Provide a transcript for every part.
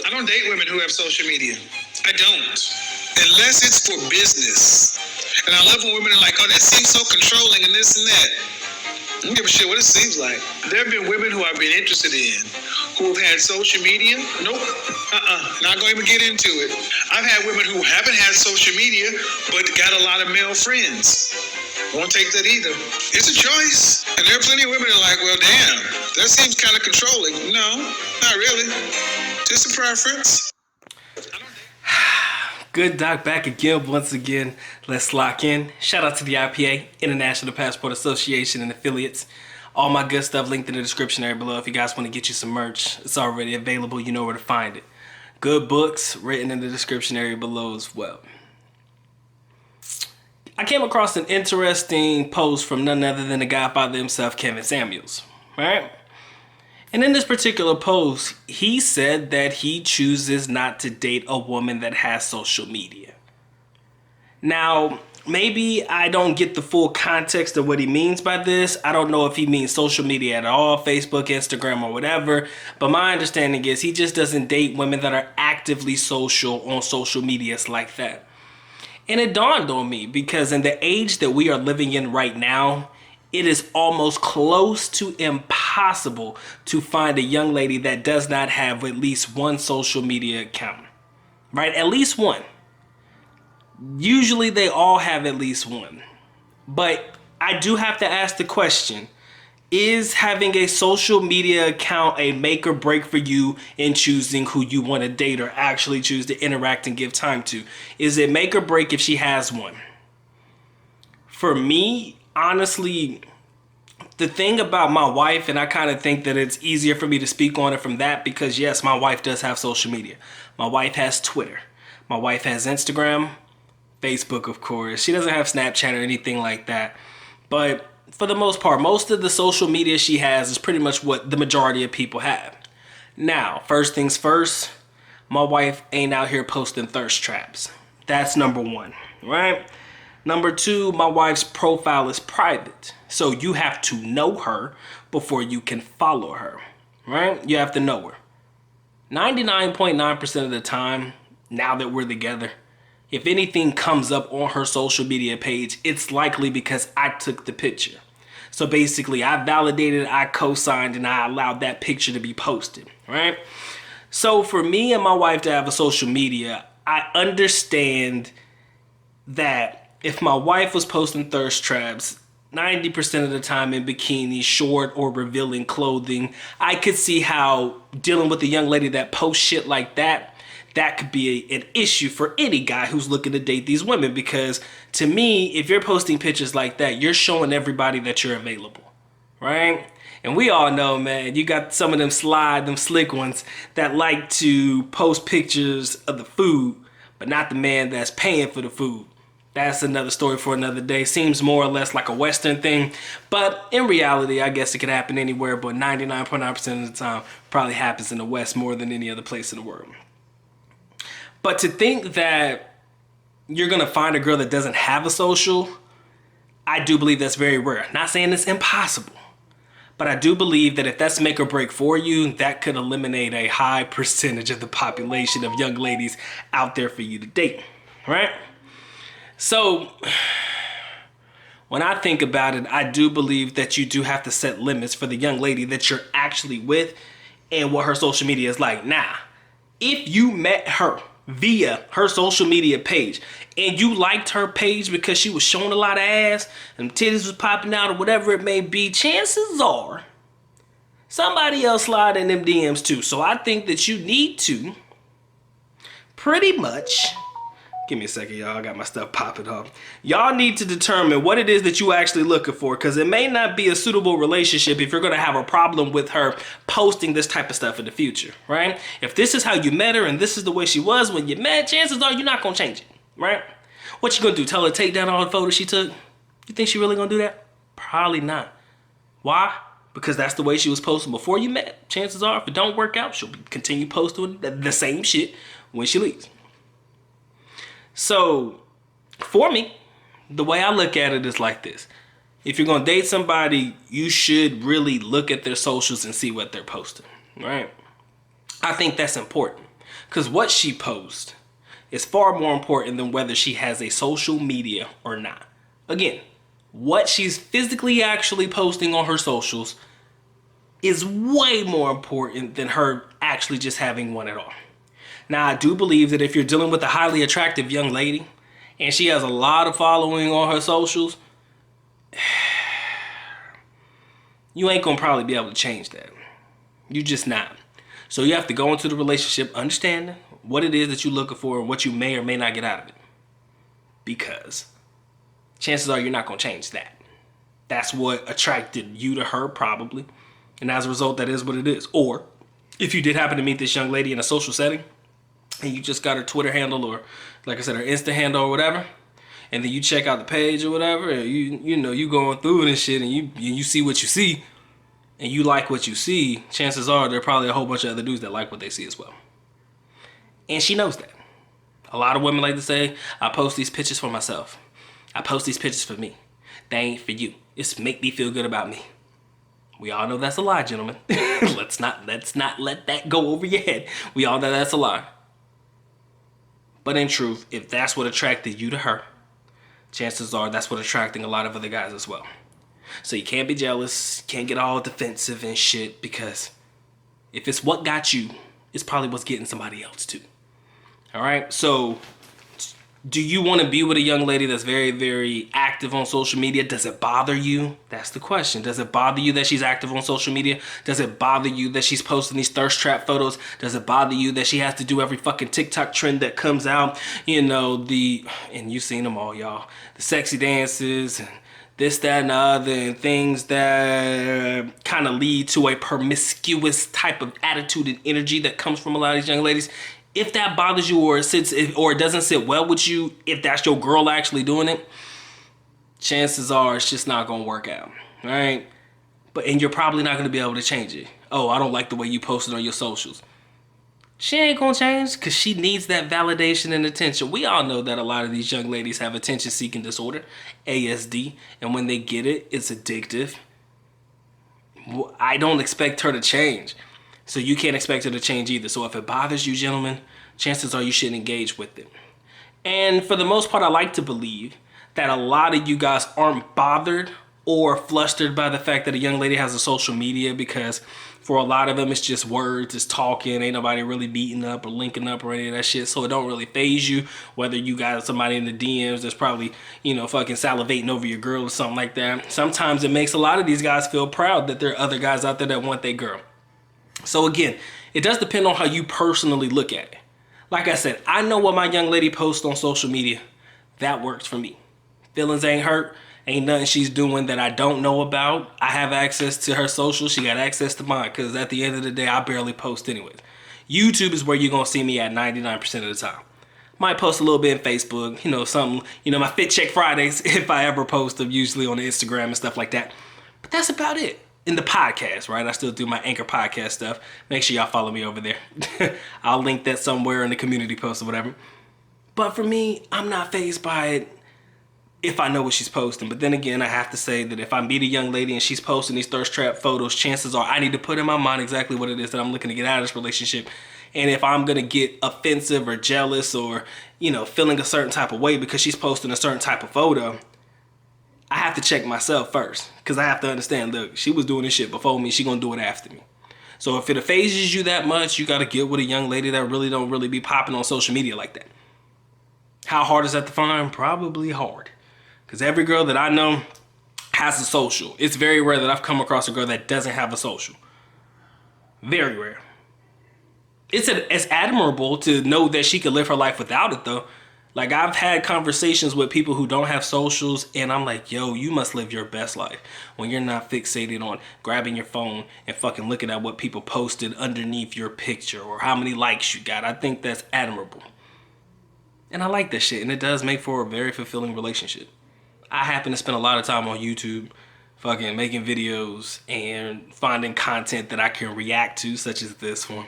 I don't date women who have social media. I don't. Unless it's for business. And I love when women are like, oh, that seems so controlling and this and that. I don't give a shit what it seems like. There have been women who I've been interested in who have had social media. Nope. Not going to even get into it. I've had women who haven't had social media but got a lot of male friends. Won't take that either. It's a choice. And there are plenty of women that are like, well, damn, that seems kind of controlling. No, not really. Just a preference. Good Doc back again once again. Let's lock in. Shout out to the IPA, International Passport Association and affiliates. All my good stuff linked in the description area below. If you guys want to get you some merch, it's already available. You know where to find it. Good books written in the description area below as well. I came across an interesting post from none other than the Godfather himself, Kevin Samuels, right? And in this particular post, he said that he chooses not to date a woman that has social media. Now, maybe I don't get the full context of what he means by this. I don't know if he means social media at all, Facebook, Instagram, or whatever. But my understanding is he just doesn't date women that are actively social on social medias like that. And it dawned on me because in the age that we are living in right now, it is almost close to impossible to find a young lady that does not have at least one social media account, right? At least one. Usually they all have at least one. But I do have to ask the question, is having a social media account a make or break for you in choosing who you want to date or actually choose to interact and give time to? Is it make or break if she has one? For me, honestly, the thing about my wife, and I kind of think that it's easier for me to speak on it from that because yes, my wife does have social media. My wife has Twitter. My wife has Instagram, Facebook, of course. She doesn't have Snapchat or anything like that. But for the most part, most of the social media she has is pretty much what the majority of people have. Now, first things first, my wife ain't out here posting thirst traps. That's number one, right? Number two, my wife's profile is private. So you have to know her before you can follow her, right? You have to know her. 99.9% of the time, now that we're together, if anything comes up on her social media page, it's likely because I took the picture. So basically, I validated, I co-signed, and I allowed that picture to be posted, right? So for me and my wife to have a social media, I understand that if my wife was posting thirst traps 90% of the time in bikinis, short or revealing clothing, I could see how dealing with a young lady that posts shit like that, that could be an issue for any guy who's looking to date these women. Because to me, if you're posting pictures like that, you're showing everybody that you're available, right? And we all know, man, you got some of them slick ones that like to post pictures of the food, but not the man that's paying for the food. That's another story for another day. Seems more or less like a Western thing. But in reality, I guess it could happen anywhere, but 99.9% of the time probably happens in the West more than any other place in the world. But to think that you're going to find a girl that doesn't have a social, I do believe that's very rare. Not saying it's impossible. But I do believe that if that's make or break for you, that could eliminate a high percentage of the population of young ladies out there for you to date, right? So, when I think about it, I do believe that you do have to set limits for the young lady that you're actually with and what her social media is like. Now, if you met her via her social media page and you liked her page because she was showing a lot of ass and titties was popping out or whatever it may be, chances are somebody else slide in them DMs too. So I think that you need to pretty much... Give me a second, y'all. I got my stuff popping up. Y'all need to determine what it is that you actually looking for, because it may not be a suitable relationship if you're going to have a problem with her posting this type of stuff in the future, right? If this is how you met her and this is the way she was when you met, chances are you're not going to change it, right? What you going to do? Tell her to take down all the photos she took? You think she really going to do that? Probably not. Why? Because that's the way she was posting before you met. Chances are, if it don't work out, she'll continue posting the same shit when she leaves. So, for me, the way I look at it is like this. If you're going to date somebody, you should really look at their socials and see what they're posting, right? I think that's important. Because what she posts is far more important than whether she has a social media or not. Again, what she's physically actually posting on her socials is way more important than her actually just having one at all. Now, I do believe that if you're dealing with a highly attractive young lady and she has a lot of following on her socials, you ain't gonna probably be able to change that. You just not. So you have to go into the relationship understanding what it is that you're looking for and what you may or may not get out of it. Because chances are you're not gonna change that. That's what attracted you to her, probably. And as a result, that is what it is. Or if you did happen to meet this young lady in a social setting and you just got her Twitter handle or, like I said, her Insta handle or whatever, and then you check out the page or whatever, and you going through it and shit, and you see what you see, and you like what you see, chances are there are probably a whole bunch of other dudes that like what they see as well. And she knows that. A lot of women like to say, I post these pictures for myself. I post these pictures for me. They ain't for you. It's make me feel good about me. We all know that's a lie, gentlemen. Let's not let that go over your head. We all know that's a lie. But in truth, if that's what attracted you to her, chances are that's what attracting a lot of other guys as well. So you can't be jealous, can't get all defensive and shit, because if it's what got you, it's probably what's getting somebody else too. All right, so do you want to be with a young lady that's very, very active on social media? Does it bother you? That's the question. Does it bother you that she's active on social media? Does it bother you that she's posting these thirst trap photos? Does it bother you that she has to do every fucking TikTok trend that comes out? You know, and you've seen them all, y'all. The sexy dances and this, that, and the other, and things that kind of lead to a promiscuous type of attitude and energy that comes from a lot of these young ladies. If that bothers you or it doesn't sit well with you, if that's your girl actually doing it, chances are it's just not gonna work out, all right? And you're probably not gonna be able to change it. Oh, I don't like the way you posted on your socials. She ain't gonna change because she needs that validation and attention. We all know that a lot of these young ladies have attention-seeking disorder, ASD, and when they get it, it's addictive. I don't expect her to change. So you can't expect her to change either. So if it bothers you, gentlemen, chances are you shouldn't engage with it. And for the most part, I like to believe that a lot of you guys aren't bothered or flustered by the fact that a young lady has a social media, because for a lot of them, it's just words, it's talking, ain't nobody really meeting up or linking up or any of that shit. So it don't really faze you whether you got somebody in the DMs that's probably, fucking salivating over your girl or something like that. Sometimes it makes a lot of these guys feel proud that there are other guys out there that want their girl. So again, it does depend on how you personally look at it. Like I said, I know what my young lady posts on social media. That works for me. Feelings ain't hurt. Ain't nothing she's doing that I don't know about. I have access to her social. She got access to mine, because at the end of the day, I barely post anyways. YouTube is where you're going to see me at 99% of the time. Might post a little bit in Facebook, something, my Fit Check Fridays, if I ever post them, usually on the Instagram and stuff like that. But that's about it. In the podcast, right? I still do my Anchor podcast stuff. Make sure y'all follow me over there. I'll link that somewhere in the community post or whatever. But for me, I'm not fazed by it if I know what she's posting. But then again, I have to say that if I meet a young lady and she's posting these thirst trap photos, chances are I need to put in my mind exactly what it is that I'm looking to get out of this relationship. And if I'm going to get offensive or jealous or, feeling a certain type of way because she's posting a certain type of photo, I have to check myself first, because I have to understand, look, she was doing this shit before me. She gonna do it after me. So if it phases you that much, you got to get with a young lady that really don't really be popping on social media like that. How hard is that to find? Probably hard. Because every girl that I know has a social. It's very rare that I've come across a girl that doesn't have a social. Very rare. It's admirable to know that she could live her life without it, though. Like, I've had conversations with people who don't have socials, and I'm like, yo, you must live your best life when you're not fixated on grabbing your phone and fucking looking at what people posted underneath your picture or how many likes you got. I think that's admirable. And I like that shit, and it does make for a very fulfilling relationship. I happen to spend a lot of time on YouTube fucking making videos and finding content that I can react to, such as this one.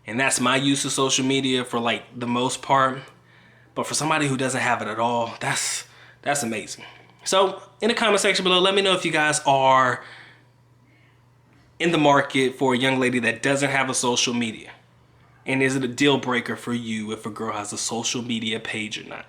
And that's my use of social media for, like, the most part. But for somebody who doesn't have it at all, that's amazing. So in the comment section below, let me know if you guys are in the market for a young lady that doesn't have a social media. And is it a deal breaker for you if a girl has a social media page or not?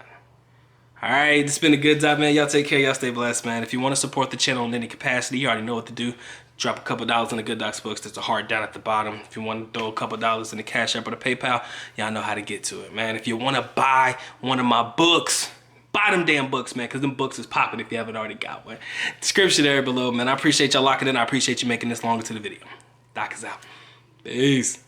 All right, it's been a good time, man. Y'all take care. Y'all stay blessed, man. If you want to support the channel in any capacity, you already know what to do. Drop a couple dollars in the Good Docs books. There's a heart down at the bottom. If you want to throw a couple dollars in the Cash App or the PayPal, y'all know how to get to it, man. If you want to buy one of my books, buy them damn books, man, because them books is popping if you haven't already got one. Description area below, man. I appreciate y'all locking in. I appreciate you making this longer to the video. Doc is out. Peace.